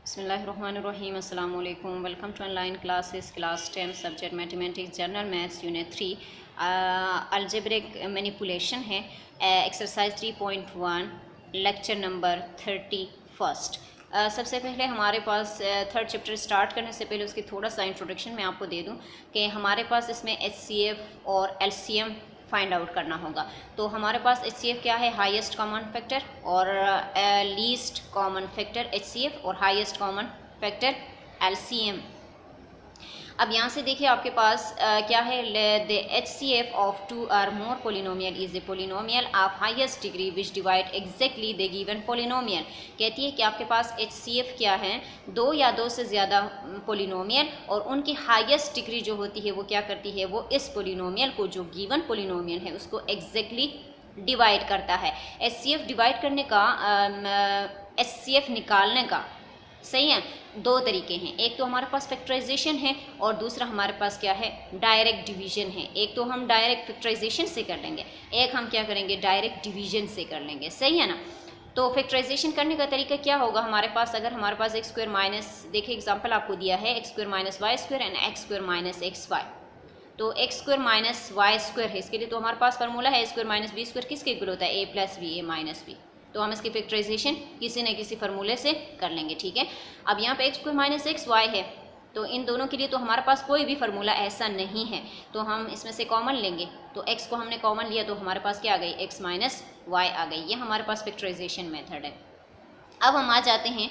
बिस्मिल्लाहिर्रहमानिर्रहीम अस्सलाम वालेकुम। Welcome to online classes class 10 subject mathematics general maths unit 3 algebraic manipulation है। Exercise 3.1 lecture number 31। सबसे पहले हमारे पास थर्ड चैप्टर स्टार्ट करने से पहले उसकी थोड़ा सा इंट्रोडक्शन मैं आपको दे दूं कि हमारे पास इसमें HCF और LCM फाइंड आउट करना होगा। तो हमारे पास HCF क्या है, हाईएस्ट कॉमन फैक्टर, और लीस्ट कॉमन फैक्टर HCF और हाईएस्ट कॉमन फैक्टर LCM। अब यहाँ से देखिए आपके पास क्या है, the HCF of two or more polynomial is a polynomial of highest degree which divide exactly the given polynomial. कहती है कि आपके पास HCF क्या है, दो या दो से ज़्यादा पोलिनोमियल, और उनकी हाईएस्ट डिग्री जो होती है वो क्या करती है, वो इस पोलिनोमियल को, जो गिवन पोलिनोमियल है, उसको एग्जैक्टली डिवाइड करता है। HCF डिवाइड करने का, HCF निकालने का, सही है, दो तरीके हैं। एक तो हमारे पास फैक्टराइजेशन है और दूसरा हमारे पास क्या है, डायरेक्ट डिवीजन है। एक तो हम डायरेक्ट फैक्टराइजेशन से कर लेंगे, एक हम क्या करेंगे, डायरेक्ट डिवीजन से कर लेंगे, सही है ना। तो फैक्टराइजेशन करने का तरीका क्या होगा हमारे पास, अगर हमारे पास एक्स स्क्वायर माइनस, देखिए एग्जाम्पल आपको दिया है, x square minus y square and x square minus x y. तो x square minus y square है, इसके लिए तो हमारे पास फार्मूला है a square minus b square किसके इक्वल होता है, a plus b a minus b. तो हम इसकी फैक्टराइजेशन किसी न किसी फार्मूले से कर लेंगे, ठीक है। अब यहाँ पे X square minus x Y है, तो इन दोनों के लिए तो हमारे पास कोई भी फार्मूला ऐसा नहीं है, तो हम इसमें से कॉमन लेंगे। तो एक्स को हमने कॉमन लिया तो हमारे पास क्या आ गई, एक्स माइनस वाई आ गई। ये हमारे पास फैक्टराइजेशन मेथड है। अब हम आ जाते हैं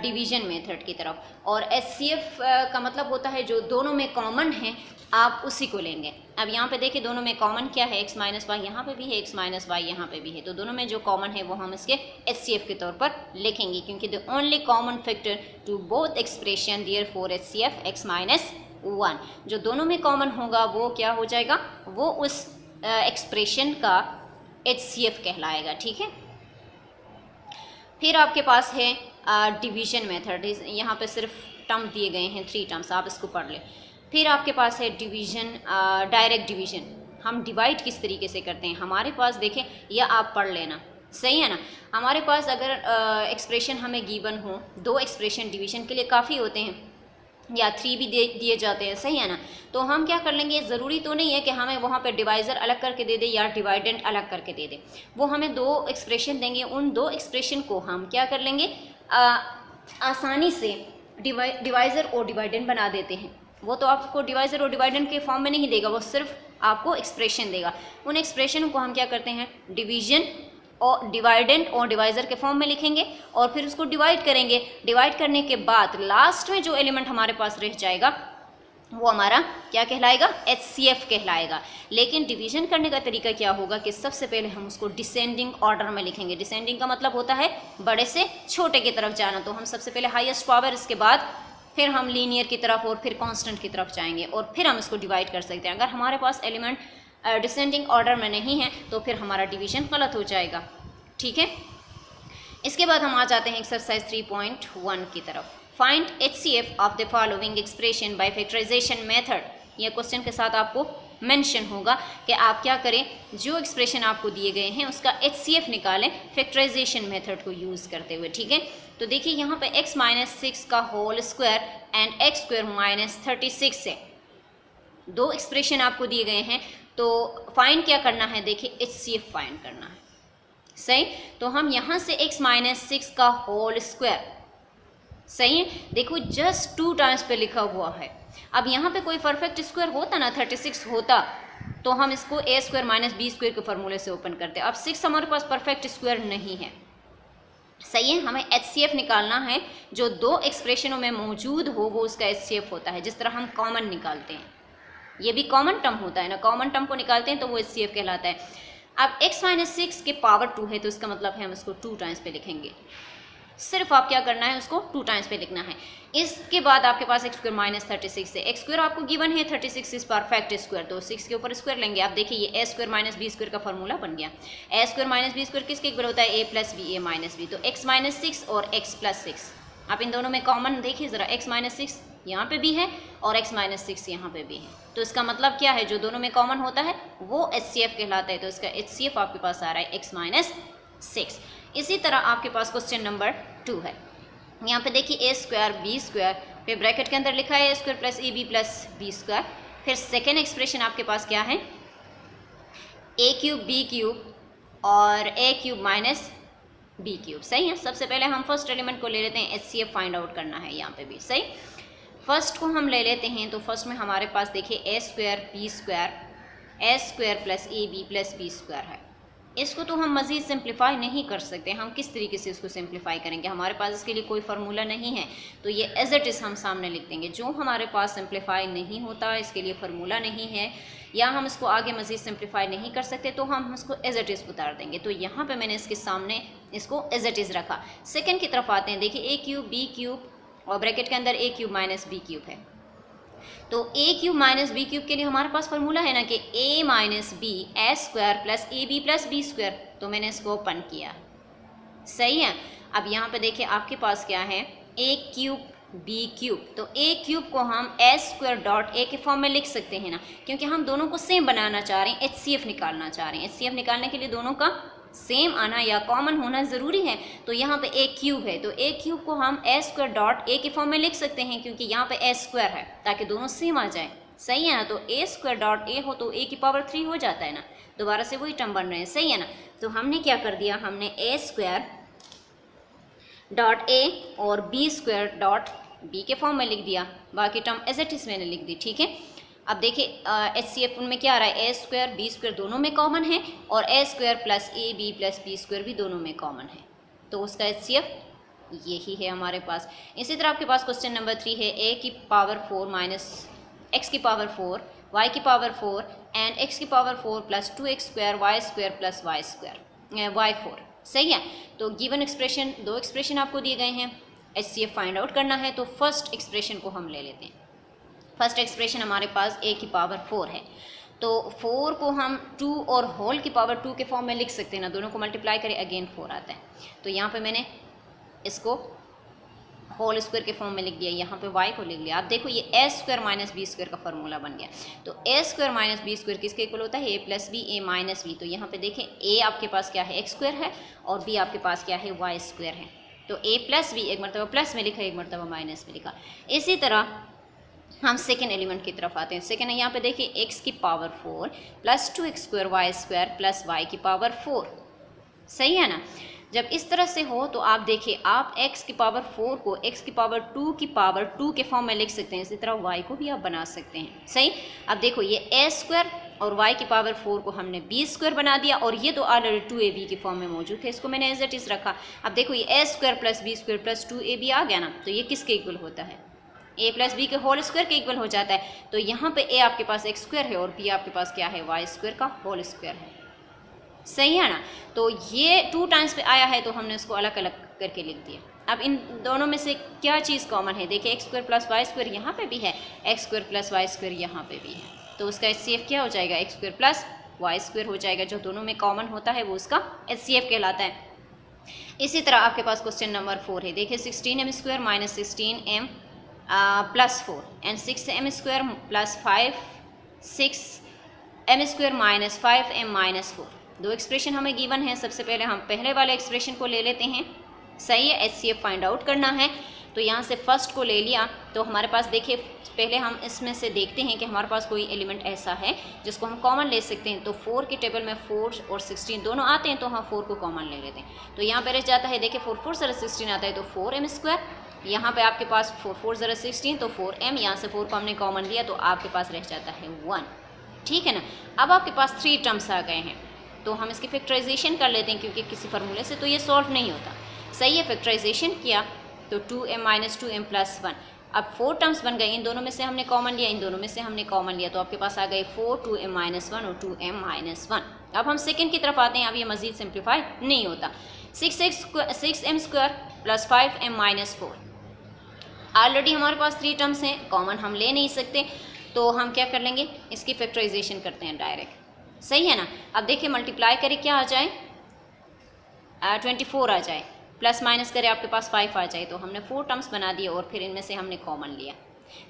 डिवीजन मेथड की तरफ, और HCF का मतलब होता है जो दोनों में कॉमन है आप उसी को लेंगे। अब यहाँ पे देखिए दोनों में कॉमन क्या है, एक्स माइनस वाई यहाँ पे भी है, एक्स माइनस वाई यहाँ पे भी है, तो दोनों में जो कॉमन है वो हम इसके HCF के तौर पर लिखेंगे, क्योंकि the only common factor to both expression therefore HCF X minus 1। जो दोनों में कॉमन होगा वो क्या हो जाएगा, वो उस एक्सप्रेशन का HCF कहलाएगा, ठीक है। फिर आपके पास है डिवीजन मेथड, यहाँ पे सिर्फ टर्म दिए गए हैं, 3 टर्म्स, आप इसको पढ़ लें। फिर आपके पास है डिवीजन, डायरेक्ट डिवीजन। हम डिवाइड किस तरीके से करते हैं, हमारे पास देखें, यह आप पढ़ लेना, सही है ना। हमारे पास अगर एक्सप्रेशन हमें गिवन हो, दो एक्सप्रेशन डिवीजन के लिए काफ़ी होते हैं, या 3 भी दिए जाते हैं, सही है ना। तो हम क्या कर लेंगे, ज़रूरी तो नहीं है कि हमें वहाँ पे डिवाइज़र अलग करके दे दे या डिवाइडेंट अलग करके दे दे, वो हमें दो एक्सप्रेशन देंगे, उन दो एक्सप्रेशन को हम क्या कर लेंगे, आसानी से डिवाइज़र और डिवाइडेंट बना देते हैं। वो तो आपको डिवाइज़र और डिवाइडेंट के फॉर्म में नहीं देगा, वो सिर्फ आपको एक्सप्रेशन देगा। उन एक्सप्रेशनों को हम क्या करते हैं, डिवीजन और डिवाइडेंट और डिवाइज़र के फॉर्म में लिखेंगे, और फिर उसको डिवाइड करेंगे। डिवाइड करने के बाद लास्ट में जो एलिमेंट हमारे पास रह जाएगा वो हमारा क्या कहलाएगा, HCF कहलाएगा। लेकिन डिवीजन करने का तरीका क्या होगा कि सबसे पहले हम उसको डिसेंडिंग ऑर्डर में लिखेंगे। डिसेंडिंग का मतलब होता है बड़े से छोटे की तरफ जाना, तो हम सबसे पहले हाईएस्ट पावर, इसके बाद फिर हम लीनियर की तरफ और फिर कांस्टेंट की तरफ जाएंगे, और फिर हम इसको डिवाइड कर सकते हैं। अगर हमारे पास एलिमेंट डिसेंडिंग ऑर्डर में नहीं है तो फिर हमारा डिवीजन गलत हो जाएगा, ठीक है। इसके बाद हम आ जाते हैं एक्सरसाइज 3.1 की तरफ। Find HCF of the following expression by factorisation method. यह क्वेश्चन के साथ आपको मेंशन होगा कि आप क्या करें, जो एक्सप्रेशन आपको दिए गए हैं उसका HCF निकालें फैक्टराइजेशन मेथड को यूज़ करते हुए, ठीक है। तो देखिए यहाँ पे x माइनस 6 का whole square and x square minus 36 है, दो एक्सप्रेशन आपको दिए गए हैं, तो फाइंड क्या करना है, देखिए HCF फाइंड करना है, सही। तो हम यहाँ से x माइनस 6 का होल स्क्वायर, सही है, देखो जस्ट 2 टाइम्स पे लिखा हुआ है। अब यहाँ पे कोई परफेक्ट स्क्वायर होता ना, 36 होता, तो हम इसको ए स्क्वायर माइनस बी स्क्वायर के फॉर्मूले से ओपन करते। अब 6 हमारे पास परफेक्ट स्क्वायर नहीं है, सही है। हमें HCF निकालना है, जो दो एक्सप्रेशनों में मौजूद हो वो उसका HCF होता है। जिस तरह हम कॉमन निकालते हैं, ये भी कॉमन टर्म होता है ना, कॉमन टर्म को निकालते हैं तो वो HCF कहलाता है। अब x माइनस 6 के पावर 2 है, तो इसका मतलब है हम इसको 2 टाइम्स पे लिखेंगे। सिर्फ आप क्या करना है, उसको 2 टाइम्स पे लिखना है। इसके बाद आपके पास एक्स स्क्वायर माइनस 36 है, एक्स स्क्वायर आपको गिवन है, 36 इज परफेक्ट स्क्वायर, तो 6 के ऊपर स्क्वायर लेंगे। आप देखिए ये ए स्क्वायर माइनस बी स्क्वायर का फॉर्मूला बन गया। ए स्क्वायर माइनस बी स्क्वायर किसके इक्वल होता है, a plus b a minus b. तो एक्स माइनस 6 और एक्स प्लस 6, आप इन दोनों में कॉमन देखिए ज़रा, एक्स माइनस 6 यहाँ पे भी है और x माइनस 6 यहाँ पे भी है, तो इसका मतलब क्या है, जो दोनों में कॉमन होता है वो HCF कहलाता है। तो इसका HCF आपके पास आ रहा है x माइनस 6। इसी तरह आपके पास क्वेश्चन नंबर 2 है। यहाँ पे देखिए ए स्क्वायर बी स्क्वायर, फिर ब्रैकेट के अंदर लिखा है a square plus a b plus b square. फिर सेकेंड एक्सप्रेशन आपके पास क्या है, ए क्यूब बी क्यूब और a cube minus b cube. सही है। सबसे पहले हम फर्स्ट एलिमेंट को ले लेते हैं, HCF फाइंड आउट करना है यहाँ पे भी। सही, फर्स्ट को हम ले लेते हैं। तो फर्स्ट में हमारे पास देखिए a square b square a square plus a b plus b square है। इसको तो हम मज़ीद सिंप्लीफाई नहीं कर सकते। हम किस तरीके से इसको सिंप्लीफाई करेंगे, हमारे पास इसके लिए कोई फार्मूला नहीं है, तो ये एज इट इज़ हम सामने लिख देंगे। जो हमारे पास सिंप्लीफाई नहीं होता, इसके लिए फार्मूला नहीं है, या हम इसको आगे मज़ीद सिंप्लीफाई नहीं कर सकते, तो हम इसको एज इट इज़ उतार देंगे। तो यहाँ पे मैंने इसके सामने इसको एज इट इज़ रखा। सेकेंड की तरफ आते हैं। देखिए ए क्यूब बी क्यूब और ब्रैकेट के अंदर a cube minus b cube है। तो a cube minus b cube के लिए हमारे पास फार्मूला है ना कि a minus b a square plus a b plus b square. तो मैंने इसको ओपन किया। सही है। अब यहाँ पे देखिए आपके पास क्या है, ए क्यूब बी क्यूब। तो ए क्यूब को हम ए स्क्वायर डॉट ए के फॉर्म में लिख सकते हैं ना, क्योंकि हम दोनों को सेम बनाना चाह रहे हैं, HCF निकालना चाह रहे हैं। HCF निकालने के लिए दोनों का सेम आना या कॉमन होना ज़रूरी है। तो यहाँ पे ए क्यूब है, तो ए क्यूब को हम ए स्क्वायर डॉट ए के फॉर्म में लिख सकते हैं, क्योंकि यहाँ पे ए स्क्वायर है, ताकि दोनों सेम आ जाए। सही है ना। तो ए स्क्वायर डॉट ए हो तो ए की पावर 3 हो जाता है ना, दोबारा से वही टर्म बन रहे हैं। सही है ना। तो हमने क्या कर दिया, हमने ए स्क्वायर डॉट ए और बी स्क्वायर डॉट बी के फॉर्म में लिख दिया, बाकी टर्म एज इट इज़ मैंने लिख दी। ठीक है। अब देखिए HCF उनमें क्या आ रहा है, ए स्क्वायर बी स्क्वायर दोनों में कॉमन है, और a square plus a b plus b square भी दोनों में कॉमन है। तो उसका HCF यही है हमारे पास। इसी तरह आपके पास क्वेश्चन नंबर 3 है, ए की पावर 4 माइनस एक्स की पावर 4 वाई की पावर 4 एंड एक्स की power 4 plus 2x square Y square plus Y square Y 4। सही है। तो गिवन एक्सप्रेशन, दो एक्सप्रेशन आपको दिए गए हैं, HCF फाइंड आउट करना है। तो फर्स्ट एक्सप्रेशन को हम ले लेते हैं। फर्स्ट एक्सप्रेशन हमारे पास ए की पावर 4 है, तो 4 को हम 2 और होल की पावर 2 के फॉर्म में लिख सकते हैं ना, दोनों को मल्टीप्लाई करें अगेन 4 आता है। तो यहाँ पे मैंने इसको होल स्क्वायर के फॉर्म में लिख दिया, यहाँ पे y को लिख लिया। आप देखो ये ए स्क्वायर माइनस बी स्क्वायर का फॉर्मूला बन गया। तो ए स्क्वायर माइनस बी स्क्वायर किसके इक्वल होता है, a plus b a minus b. तो यहाँ पे देखें ए आपके पास क्या है, एक्स स्क्वायर है, और बी आपके पास क्या है, वाई स्क्वायर है। तो ए प्लस बी एक मरतबा प्लस में लिखा, एक मरतबा माइनस में लिखा। इसी तरह हम सेकेंड एलिमेंट की तरफ आते हैं। सेकेंड यहाँ पे देखिए एक्स की power 4 plus 2x square Y square plus Y की पावर 4। सही है ना। जब इस तरह से हो तो आप देखिए, आप x की पावर 4 को x की पावर 2 के फॉर्म में लिख सकते हैं। इसी तरह y को भी आप बना सकते हैं। सही। अब देखो ये a स्क्वायर और y की पावर 4 को हमने b स्क्वायर बना दिया, और ये तो ऑलरेडी 2ab के फॉर्म में मौजूद थे, इसको मैंने एज इट इज़ रखा। अब देखो ये a square plus b square plus 2ab आ गया ना, तो ये किसके इक्वल होता है, a प्लस बी के होल स्क्वायर के इक्वल हो जाता है। तो यहाँ पे a आपके पास एक्स स्क्वायर है और b आपके पास क्या है, वाई स्क्वायर का होल स्क्वायर है। सही है ना। तो ये 2 टाइम्स पे आया है, तो हमने उसको अलग अलग करके लिख दिया। अब इन दोनों में से क्या चीज़ कॉमन है, देखिए X square plus Y square यहाँ पे भी है, x square plus Y square यहाँ पे भी है। तो उसका HCF क्या हो जाएगा, X square plus Y square हो जाएगा। जो दोनों में कॉमन होता है वो उसका HCF कहलाता है। इसी तरह आपके पास क्वेश्चन नंबर 4 है। देखिए 16m square minus 16m plus 4 and 6m square plus 6m square minus 5m minus 4। दो एक्सप्रेशन हमें गिवन है। सबसे पहले हम पहले वाले एक्सप्रेशन को ले लेते हैं। सही है। HCF फाइंड आउट करना है, तो यहाँ से फर्स्ट को ले लिया। तो हमारे पास देखिए पहले हम इसमें से देखते हैं कि हमारे पास कोई एलिमेंट ऐसा है जिसको हम कॉमन ले सकते हैं। तो 4 के टेबल में 4 और 16 दोनों आते हैं, तो हम 4 को कॉमन ले लेते हैं। तो यहाँ पर रह जाता है, देखिए 4 4 ज़रा 16 आता है, तो 4m स्क्वायर। यहाँ पे आपके पास 4 4 ज़रा 16, तो 4m, यहाँ से 4 को हमने कॉमन लिया, तो आपके पास रह जाता है 1। ठीक है ना। अब आपके पास 3 टर्म्स आ गए हैं, तो हम इसकी फैक्टराइजेशन कर लेते हैं, क्योंकि किसी फार्मूले से तो ये सॉल्व नहीं होता। सही है। फैक्टराइजेशन किया तो 2m माइनस 2m प्लस 1। अब 4 टर्म्स बन गए, इन दोनों में से हमने कॉमन लिया, इन दोनों में से हमने कॉमन लिया, तो आपके पास आ गए 4 2m माइनस 1 और 2m माइनस 1। अब हम सेकेंड की तरफ आते हैं। अब ये मजीद सिंप्लीफाई नहीं होता। 6m square plus 5m minus 4। Already हमारे पास 3 टर्म्स हैं, कॉमन हम ले नहीं सकते, तो हम क्या कर लेंगे, इसकी फैक्टराइजेशन करते हैं डायरेक्ट। सही है ना। अब देखिए मल्टीप्लाई करें क्या आ जाए, 24 आ जाए, प्लस माइनस करें आपके पास 5 आ जाए। तो हमने 4 टर्म्स बना दिए और फिर इनमें से हमने कॉमन लिया।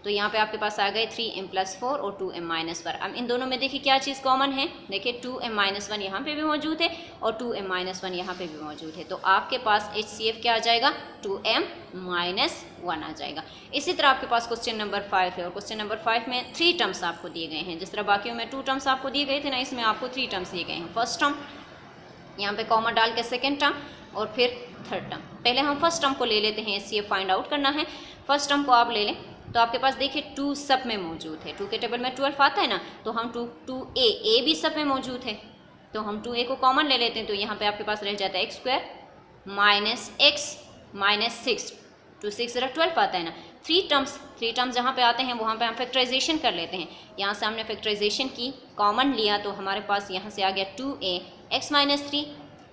तो यहाँ पे आपके पास आ गए 3m+4 और 2m-1। अब इन दोनों में देखिए क्या चीज़ कॉमन है, देखिए 2m-1 यहाँ पे भी मौजूद है और 2m-1 यहाँ पे भी मौजूद है। तो आपके पास HCF क्या आ जाएगा, 2m-1 आ जाएगा। इसी तरह आपके पास क्वेश्चन नंबर 5 है और क्वेश्चन नंबर 5 में 3 टर्म्स आपको दिए गए हैं। जिस तरह बाकियों में 2 टर्म्स आपको दिए गए थे ना, इसमें आपको 3 टर्म्स दिए गए हैं। फर्स्ट टर्म यहाँ पे कॉमा डाल के सेकेंड टर्म और फिर थर्ड टर्म। पहले हम फर्स्ट टर्म को ले लेते हैं, HCF फाइंड आउट करना है। फर्स्ट टर्म को आप ले लें तो आपके पास देखिए 2 सब में मौजूद है, 2 के टेबल में 12 आता है ना, तो हम 2a भी सब में मौजूद है, तो हम 2a को कॉमन ले लेते हैं। तो यहाँ पे आपके पास रह जाता है x² - x - 6, 2 6 12 आता है ना। 3 टर्म्स जहाँ पे आते हैं वहाँ पे हम फैक्टराइजेशन कर लेते हैं। यहाँ से हमने फैक्टराइजेशन की, कॉमन लिया, तो हमारे पास यहाँ से आ गया 2a x - 3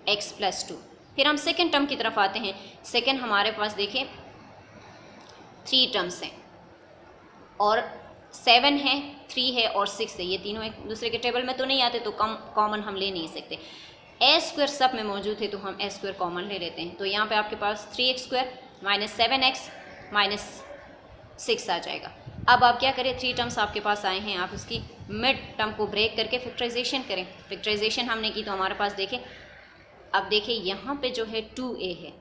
x + 2। फिर हम सेकेंड टर्म की तरफ आते हैं। सेकेंड हमारे पास देखिए 3 टर्म्स हैं और 7 है, 3 है और 6 है। ये तीनों एक दूसरे के टेबल में तो नहीं आते, तो कॉमन हम ले नहीं सकते। a² सब में मौजूद है, तो हम a² कॉमन ले लेते हैं। तो यहाँ पे आपके पास 3x² - 7x - 6 आ जाएगा। अब आप क्या करें, 3 टर्म्स आपके पास आए हैं, आप इसकी मिड टर्म को ब्रेक करके फैक्टराइजेशन करें। फैक्टराइजेशन हमने की तो हमारे पास देखें, अब देखिए यहाँ पे जो है 2a है,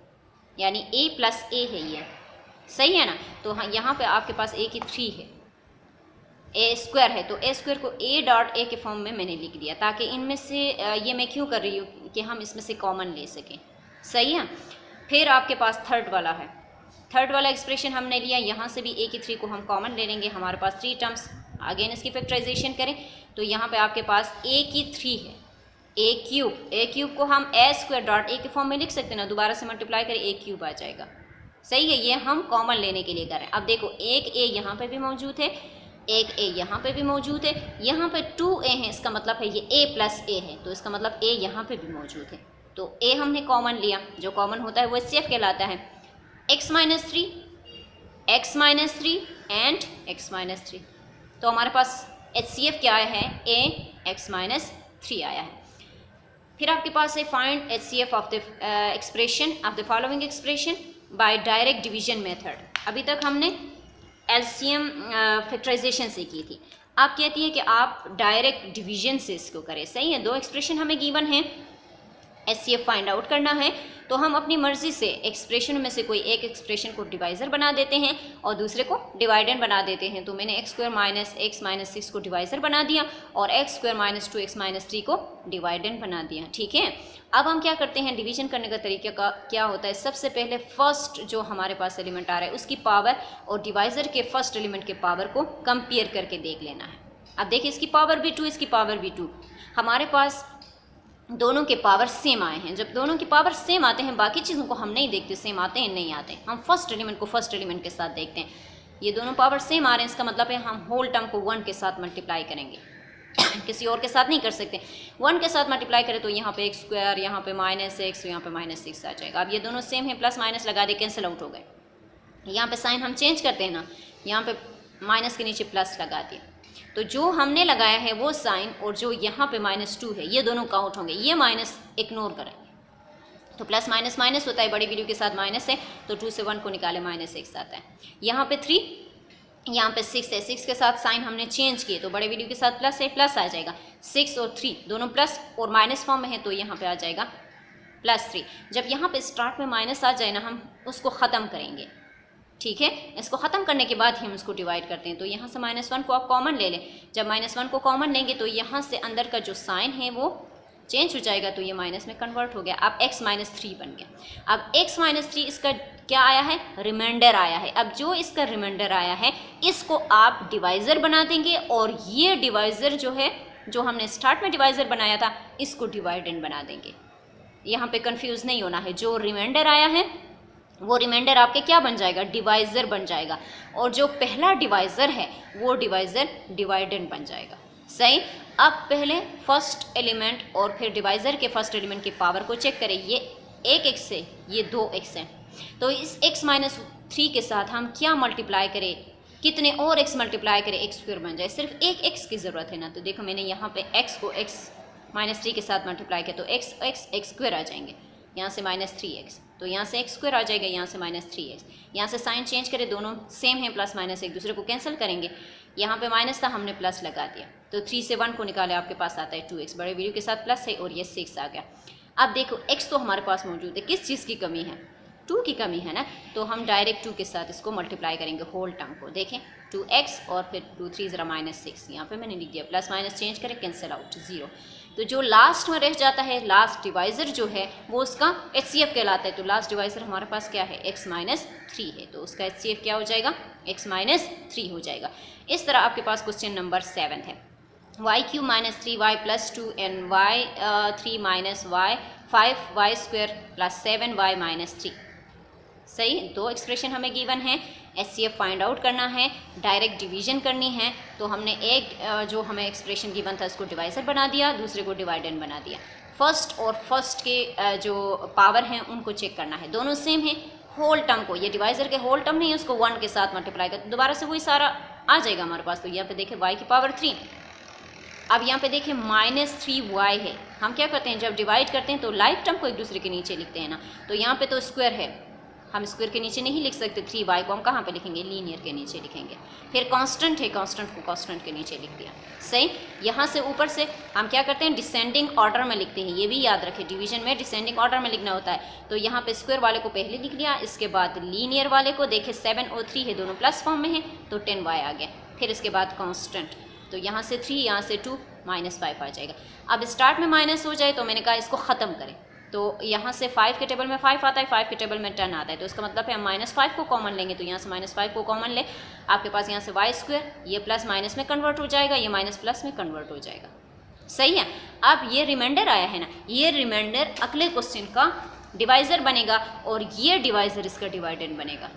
यानी a + a है, ये सही है ना। तो हाँ, यहाँ पे आपके पास a की 3 है, a² है, तो a² को a.a के फॉर्म में मैंने लिख दिया, ताकि इनमें से ये मैं क्यों कर रही हूँ कि हम इसमें से कॉमन ले सकें, सही है। फिर आपके पास थर्ड वाला है, थर्ड वाला एक्सप्रेशन हमने लिया, यहाँ से भी a की 3 को हम कॉमन ले लेंगे। हमारे पास 3 टर्म्स, अगेन इसकी फैक्टराइजेशन करें तो यहाँ पे आपके पास a की 3 है, a³ को हम a² के फॉर्म में लिख सकते हैं ना, दोबारा से मल्टीप्लाई करें a³ आ जाएगा, सही है। ये हम कॉमन लेने के लिए कर रहे हैं। अब देखो एक a यहाँ पे भी मौजूद है, एक a यहाँ पे भी मौजूद है, यहाँ पे 2a है, इसका मतलब है ये a + a है, तो इसका मतलब a यहाँ पे भी मौजूद है। तो a हमने कॉमन लिया, जो कॉमन होता है वो HCF कहलाता है। x - 3 एंड x - 3, तो हमारे पास HCF क्या आया है, a x - 3 आया है। फिर आपके पास है find HCF of the expression of the following expression bye direct division method. अभी तक हमने LCM फैक्टराइजेशन से की थी, आप कहती है कि आप डायरेक्ट डिवीजन से इसको करें, सही है। 2 एक्सप्रेशन हमें गिवन है, HCF फाइंड आउट करना है, तो हम अपनी मर्जी से एक्सप्रेशन में से कोई एक एक्सप्रेशन को डिवाइज़र बना देते हैं और दूसरे को डिवाइडेंड बना देते हैं। तो मैंने x² - x - 6 को डिवाइज़र बना दिया और x² - 2x - 3 को डिवाइडेंड बना दिया, ठीक है। अब हम क्या करते हैं, डिवीजन करने का तरीका का क्या होता है, सबसे पहले फर्स्ट जो हमारे पास एलिमेंट आ रहा है उसकी पावर और डिवाइज़र के फर्स्ट एलिमेंट के पावर को कंपेयर करके देख लेना है। अब देखिए इसकी पावर भी 2, इसकी पावर भी 2, हमारे पास दोनों के पावर सेम आए हैं। जब दोनों की पावर सेम आते हैं, बाकी चीज़ों को हम नहीं देखते सेम आते हैं नहीं आते, हम फर्स्ट एलिमेंट को फर्स्ट एलिमेंट के साथ देखते हैं। ये दोनों पावर सेम आ रहे हैं, इसका मतलब है हम होल टर्म को 1 के साथ मल्टीप्लाई करेंगे किसी और के साथ नहीं कर सकते। 1 के साथ मल्टीप्लाई करें तो यहाँ पे x², यहाँ पे -x, यहाँ पे -6 आ जाएगा। अब ये दोनों सेम है, प्लस माइनस लगा दे, कैंसिल आउट हो गए। यहाँ पे साइन हम चेंज करते हैं ना, यहाँ पे माइनस के नीचे प्लस लगा दिया, तो जो हमने लगाया है वो साइन और जो यहाँ पे -2 है ये दोनों काउंट होंगे, ये माइनस इग्नोर करेंगे। तो प्लस माइनस माइनस होता है, बड़ी वैल्यू के साथ माइनस है, तो 2 से 1 को निकाले -6 आता है। यहाँ पे 3, यहाँ पे 6 है, 6 के साथ साइन हमने चेंज किए तो बड़े वैल्यू के साथ प्लस है, प्लस आ जाएगा। 6 और 3 दोनों प्लस और माइनस फॉर्म में है, तो यहाँ पे आ जाएगा +3। जब यहाँ पे स्टार्ट में माइनस आ जाए ना, हम उसको ख़त्म करेंगे, ठीक है। इसको ख़त्म करने के बाद ही हम इसको डिवाइड करते हैं। तो यहाँ से -1 को आप कॉमन ले लें, जब -1 को कॉमन लेंगे तो यहाँ से अंदर का जो साइन है वो चेंज हो जाएगा, तो ये माइनस में कन्वर्ट हो गया। अब x - 3 बन गया। अब x - 3 इसका क्या आया है, रिमाइंडर आया है। अब जो इसका रिमाइंडर आया है इसको आप डिवाइज़र बना देंगे और ये डिवाइज़र जो है, जो हमने स्टार्ट में डिवाइज़र बनाया था, इसको डिवाइडेंड बना देंगे। यहाँ पे कंफ्यूज नहीं होना है, जो रिमाइंडर आया है वो रिमाइंडर आपके क्या बन जाएगा, डिवाइज़र बन जाएगा, और जो पहला डिवाइज़र है वो डिवाइज़र डिवाइडेंड बन जाएगा, सही। अब पहले फर्स्ट एलिमेंट और फिर डिवाइज़र के फर्स्ट एलिमेंट की पावर को चेक करें। ये 1x है, ये 2x है, तो इस x - 3 के साथ हम क्या मल्टीप्लाई करें, कितने और x मल्टीप्लाई करें, x² बन जाए। सिर्फ एक x की ज़रूरत है ना, तो देखो मैंने यहाँ पे x को x - 3 के साथ मल्टीप्लाई किया तो x² आ जाएंगे, यहाँ से -3x, तो यहाँ से एक्स स्क्वायर आ जाएगा, यहाँ से -3x, यहाँ से साइन चेंज करें, दोनों सेम है, प्लस माइनस एक दूसरे को कैंसिल करेंगे, यहाँ पे माइनस था हमने प्लस लगा दिया, तो 3 से 1 को निकाले आपके पास आता है 2x, बड़े वैल्यू के साथ प्लस है और ये 6 आ गया। अब देखो x तो हमारे पास मौजूद है, किस चीज़ की कमी है, 2 की कमी है ना, तो हम डायरेक्ट 2 के साथ इसको मल्टीप्लाई करेंगे होल टर्म को। देखें 2x और फिर 2 3 ज़रा -6, यहाँ पे मैंने लिख दिया, प्लस माइनस चेंज करें, कैंसिल आउट 0। तो जो लास्ट में रह जाता है, लास्ट डिवाइज़र जो है वो उसका HCF कहलाता है। तो लास्ट डिवाइज़र हमारे पास क्या है, x - 3 है, तो उसका HCF क्या हो जाएगा, x - 3 हो जाएगा। इस तरह आपके पास क्वेश्चन नंबर 7 है, y³ - 3y + 2 and y³ - y 5y² + 7y - 3। सही, दो एक्सप्रेशन हमें गिवन है, HCF फाइंड आउट करना है, डायरेक्ट डिवीजन करनी है। तो हमने एक जो हमें एक्सप्रेशन गिवन था उसको डिवाइज़र बना दिया, दूसरे को डिवाइडेंड बना दिया। फर्स्ट और फर्स्ट के जो पावर हैं उनको चेक करना है, दोनों सेम है। होल टर्म को, ये डिवाइज़र के होल टर्म नहीं है, उसको 1 के साथ मल्टीप्लाई कर, दोबारा से वही सारा आ जाएगा हमारे पास। तो यहाँ पे देखें y³ 3, अब यहाँ पे देखें -3y है। हम क्या करते हैं, जब डिवाइड करते हैं तो लाइक टर्म को एक दूसरे के नीचे लिखते हैं ना, तो यहाँ पे तो स्क्वायर है, हम स्क्वायर के नीचे नहीं लिख सकते, 3y को हम कहाँ पे लिखेंगे, लीनियर के नीचे लिखेंगे। फिर कांस्टेंट है, कांस्टेंट को कांस्टेंट के नीचे लिख दिया। सही, यहाँ से ऊपर से हम क्या करते हैं, डिसेंडिंग ऑर्डर में लिखते हैं, ये भी याद रखें, डिवीजन में डिसेंडिंग ऑर्डर में लिखना होता है। तो यहाँ पे स्क्वायर वाले को पहले लिख लिया, इसके बाद लीनियर वाले को, देखे 7 और 3 है, दोनों प्लस फॉर्म में है, तो 10y आ गया। फिर इसके बाद कांस्टेंट, तो यहाँ से 3, यहाँ से 2, -5 आ जाएगा। अब स्टार्ट में माइनस हो जाए तो मैंने कहा इसको ख़त्म करें, तो यहाँ से 5 के टेबल में 5 आता है, 5 के टेबल में 10 आता है, तो इसका मतलब है हम -5 को कॉमन लेंगे, तो यहाँ से -5 को कॉमन ले, आपके पास यहाँ से y², ये प्लस माइनस में कन्वर्ट हो जाएगा, ये माइनस प्लस में कन्वर्ट हो जाएगा। सही है, अब ये रिमाइंडर आया है ना, ये रिमाइंडर अगले क्वेश्चन का डिवाइज़र बनेगा और ये डिवाइज़र इसका डिवाइडेंड बनेगा।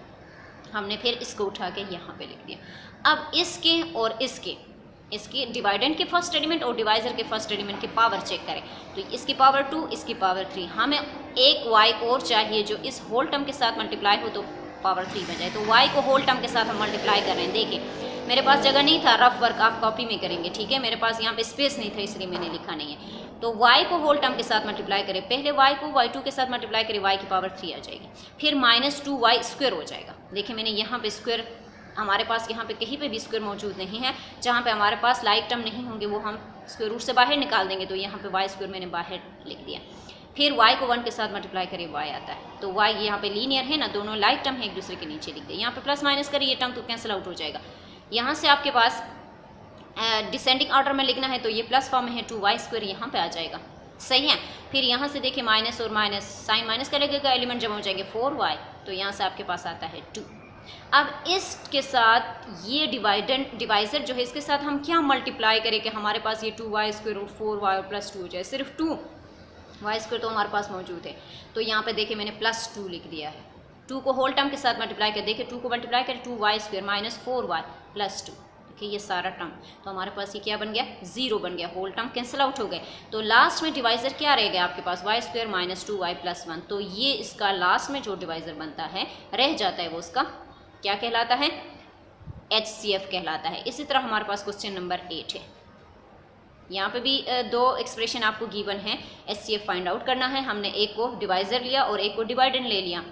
हमने फिर इसको उठा के यहाँ पे लिख दिया। अब इसके और इसके डिवाइडेंड के फर्स्ट एलिमेंट और डिवाइज़र के फर्स्ट एलिमेंट की पावर चेक करें, तो इसकी पावर 2, इसकी पावर 3, हमें एक y और चाहिए जो इस होल टर्म के साथ मल्टीप्लाई हो तो पावर 3 बन जाए। तो y को होल टर्म के साथ हम मल्टीप्लाई कर रहे हैं। देखिए मेरे पास जगह नहीं था, रफ वर्क आप कॉपी में करेंगे, ठीक है, मेरे पास यहाँ पे स्पेस नहीं था इसलिए मैंने लिखा नहीं है। तो y को होल टर्म के साथ मल्टीप्लाई करें, पहले y को y2 के साथ मल्टीप्लाई करें, y की पावर 3 आ जाएगी, फिर -2y² हो जाएगा। देखिए मैंने यहाँ पे स्क्वायर, हमारे पास यहाँ पे कहीं पे भी स्क्वायर मौजूद नहीं है, जहाँ पे हमारे पास लाइक टर्म नहीं होंगे वो हम स्क्वायर रूट से बाहर निकाल देंगे, तो यहाँ पे y² मैंने बाहर लिख दिया। फिर y को 1 के साथ मल्टीप्लाई करें, y आता है, तो y यहाँ पे लीनियर है ना, दोनों लाइक टर्म है, एक दूसरे के नीचे लिख दिया। यहाँ पे प्लस माइनस करें, ये टर्म तो कैंसिल आउट हो जाएगा। यहाँ से आपके पास डिसेंडिंग ऑर्डर में लिखना है, तो ये प्लस फॉर्म में है, 2y² यहाँ पे आ जाएगा। सही है, फिर यहाँ से देखिए माइनस और माइनस, साइन माइनस का लगेगा, एलिमेंट जमा हो जाएंगे 4y, तो यहाँ से आपके पास आता है 2। अब इसके साथ ये डिवाइज़र जो है, इसके साथ हम क्या मल्टीप्लाई करें कि हमारे पास ये 2y² और 4y और +2 हो जाए, सिर्फ 2y² तो हमारे पास मौजूद है। तो यहाँ पे देखिए मैंने +2 लिख दिया है, 2 को होल टर्म के साथ मल्टीप्लाई कर, देखिए 2 को मल्टीप्लाई करें, 2y² -4y +2, देखिए ये सारा टर्म, तो हमारे पास ये क्या बन गया, 0 बन गया, होल टर्म कैंसिल आउट हो गए। तो लास्ट में डिवाइज़र क्या रह गया आपके पास, y² -2y + 1, तो ये इसका लास्ट में जो डिवाइज़र बनता है रह जाता है वो उसका क्या कहलाता है, HCF कहलाता है। इसी तरह हमारे पास क्वेश्चन नंबर 8 है, यहाँ पे भी दो एक्सप्रेशन आपको गिवन है, HCF फाइंड आउट करना है। हमने एक को डिवाइज़र लिया और एक को डिवाइडेंड ले लिया।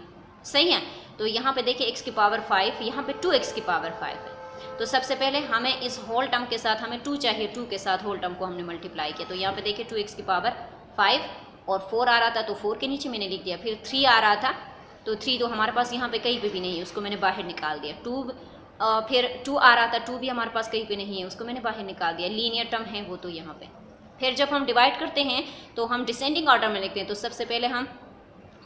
सही है, तो यहाँ पे देखिए x की पावर 5, यहाँ पे 2x की पावर 5 है। तो सबसे पहले हमें इस होल टर्म के साथ हमें 2 चाहिए, 2 के साथ होल टर्म को हमने मल्टीप्लाई किया, तो यहाँ पे देखिए 2x की पावर 5 और 4 आ रहा था, तो 4 के नीचे मैंने लिख दिया। फिर 3 आ रहा था, तो 3 तो हमारे पास यहाँ पे कहीं पे भी नहीं है, उसको मैंने बाहर निकाल दिया। 2 फिर 2 आ रहा था, 2 भी हमारे पास कहीं पे नहीं है, उसको मैंने बाहर निकाल दिया। लीनियर टर्म है वो तो यहाँ पे। फिर जब हम डिवाइड करते हैं तो हम डिसेंडिंग ऑर्डर में लिखते हैं, तो सबसे पहले हम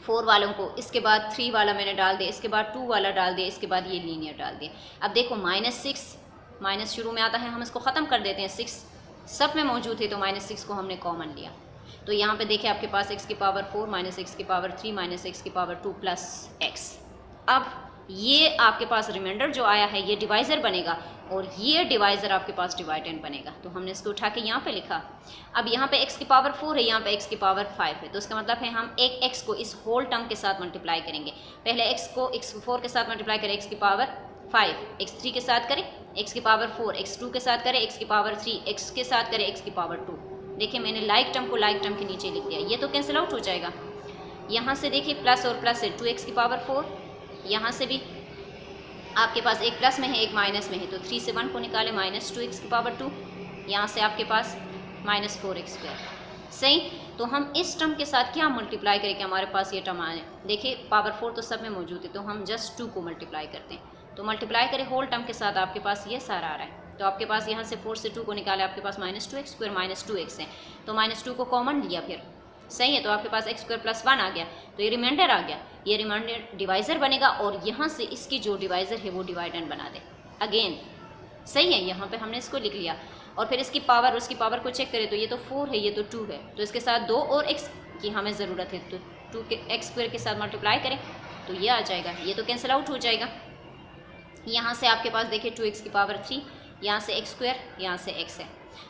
4 वालों को, इसके बाद 3 वाला मैंने डाल दिया, इसके बाद 2 वाला डाल दिया, इसके बाद ये लीनियर डाल दिया। अब देखो -6, माइनस शुरू में आता है, हम इसको ख़त्म कर देते हैं, 6 सब में मौजूद है, तो -6 को हमने कॉमन लिया। तो यहाँ पे देखिए आपके पास x की पावर 4 -x की पावर 3 -x की पावर 2 + x। अब ये आपके पास रिमाइंडर जो आया है ये डिवाइज़र बनेगा और ये डिवाइज़र आपके पास डिवाइडेंड बनेगा, तो हमने इसको उठा के यहाँ पे लिखा। अब यहाँ पे x की पावर 4 है, यहाँ पे x की पावर 5 है, तो इसका मतलब है हम एक x को इस होल टर्म के साथ मल्टीप्लाई करेंगे। पहले x को x4 के साथ मल्टीप्लाई करें, x की पावर 5, x3 के साथ करें, x की पावर 4, x2 के साथ करें, x की पावर 3, x के साथ करें, x की पावर 2। देखिए मैंने लाइक टर्म को लाइक टर्म के नीचे लिख दिया, ये तो कैंसिल आउट हो जाएगा। यहाँ से देखिए प्लस और प्लस है 2x की पावर 4, यहाँ से भी आपके पास एक प्लस में है एक माइनस में है, तो 3 से 1 को निकाले माइनस 2x की पावर 2, यहाँ से आपके पास माइनस 4x²। सही, तो हम इस टर्म के साथ क्या मल्टीप्लाई करें कि हमारे पास ये टर्म आए। देखिए पावर 4 तो सब में मौजूद है, तो हम जस्ट 2 को मल्टीप्लाई करते हैं, तो मल्टीप्लाई करें होल टर्म के साथ, आपके पास ये सारा आ रहा है। तो आपके पास यहाँ से 4 से 2 को निकाले, आपके पास -2x² -2x है, तो -2 को कॉमन लिया फिर। सही है, तो आपके पास x² + 1 आ गया, तो ये रिमाइंडर आ गया, ये रिमाइंडर डिवाइज़र बनेगा और यहाँ से इसकी जो डिवाइज़र है वो डिवाइडेंड बना दे अगेन। सही है, यहाँ पे हमने इसको लिख लिया और फिर इसकी पावर, उसकी पावर को चेक करें तो ये तो 4 है, ये तो 2 है, तो इसके साथ 2 और x की हमें ज़रूरत है, तो 2 के x² के साथ मल्टीप्लाई करें तो ये आ जाएगा, ये तो कैंसिल आउट हो जाएगा। यहाँ से आपके पास देखिए 2x की पावर 3, यहाँ से x², यहाँ से x है।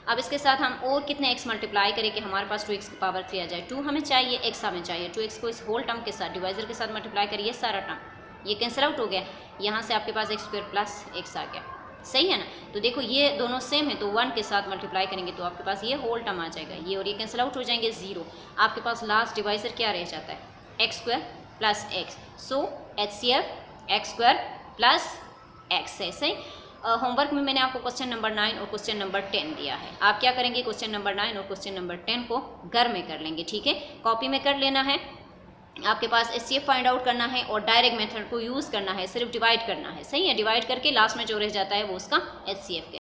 अब इसके साथ हम और कितने x मल्टीप्लाई करें कि हमारे पास 2x की पावर 3 आ जाए। 2 हमें चाहिए, x हमें चाहिए, 2x को इस होल टर्म के साथ डिवाइज़र के साथ मल्टीप्लाई करिए, सारा टर्म ये कैंसिल आउट हो गया, यहाँ से आपके पास x² + x आ गया। सही है ना, तो देखो ये दोनों सेम है, तो 1 के साथ मल्टीप्लाई करेंगे तो आपके पास ये होल टर्म आ जाएगा, ये और ये कैंसिल आउट हो जाएंगे, 0। आपके पास लास्ट डिवाइज़र क्या रह जाता है, x² + x, सो HCF x² + x है। सही, होमवर्क में मैंने आपको क्वेश्चन नंबर 9 और क्वेश्चन नंबर 10 दिया है, आप क्या करेंगे, क्वेश्चन नंबर 9 और क्वेश्चन नंबर 10 को घर में कर लेंगे, ठीक है, कॉपी में कर लेना है। आपके पास HCF फाइंड आउट करना है और डायरेक्ट मेथड को यूज़ करना है, सिर्फ डिवाइड करना है। सही है, डिवाइड करके लास्ट में जो रह जाता है वो उसका HCF